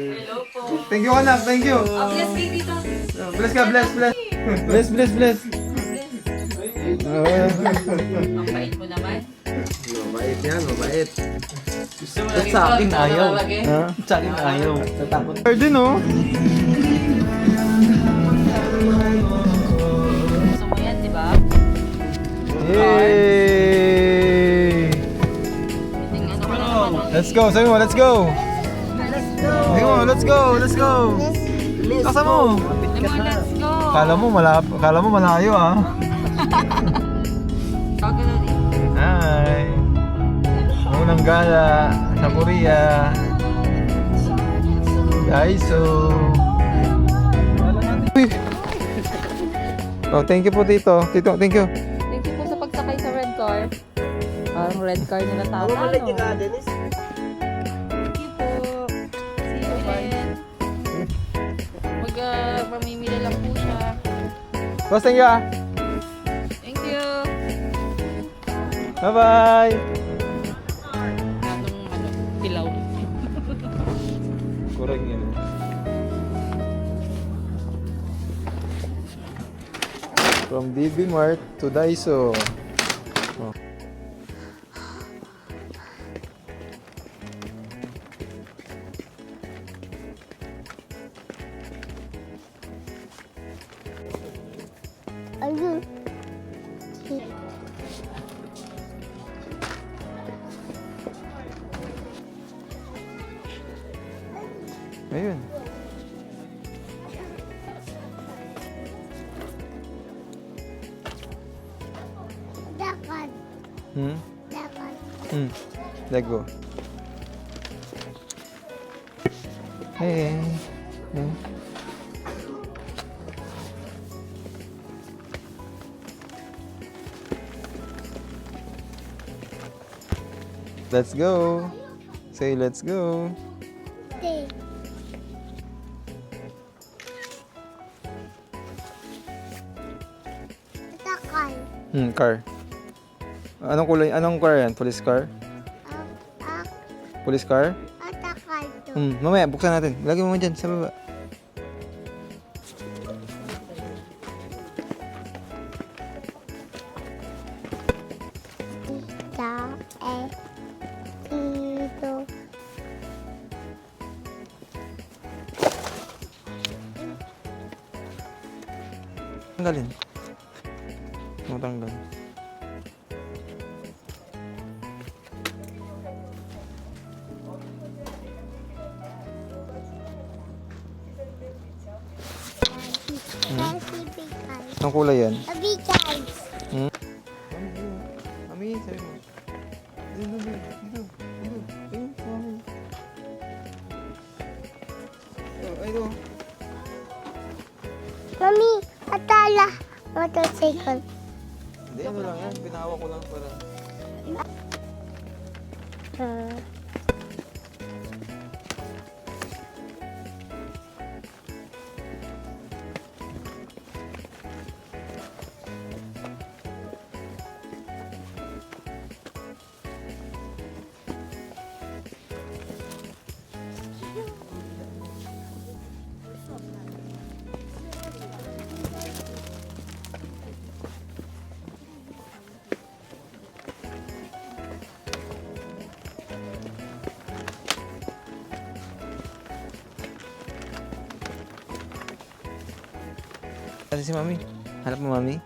Hello po. Thank you, anak. Thank you. Bless kayo dito. Bless ka, bless, bless. Bless, bless, bless. Ang bait mo naman. Mabait yan, mabait. Gusto mo Ba't sa akin ayaw? Ha? Sa akin ayaw. Natakot. Din, oh. Gusto mo yan, di ba? Yay! Tingnan mo naman. Let's go, sabi mo, let's go. Sabi mo, let's go, let's go. Kasa mo. Let's go. Kala mo malayo, ah. Bago na din. Hi. Unang gala sa Korea. Daiso. Uy. Oh, thank you po Tito. Tito, thank you. Thank you po sa pagsakay sa red car. Parang red car nila tata, no? Dennis. Thank you po. See you again. Mamimili lang po siya. Boss, thank you, ah. Thank you. Bye-bye. Anong pilaw. Kurang yan. From DB Mart to Daiso. Oh. Ayun. Ayun. Dakan. Hmm? Dakan. Let go. Hey. Hmm? Let's go. Say let's go. Stay. Dakan. Car. Anong kulay? Anong car yan? Police car? Ak. Police car? Dakan to. Mamaya, buksan natin. Lagay mo dyan sa baba. Da. Dito. Tanggalin. Matanggal. Anong kulay yan? Bigay. Mami, sabi mo. Dito, dito, dito. Ayun, mami. Ayun. Mami, atala. Motorcycle. Hindi, ano lang yan. Binawa ko lang para... Kasi si Mami. Hanap mo, Mami.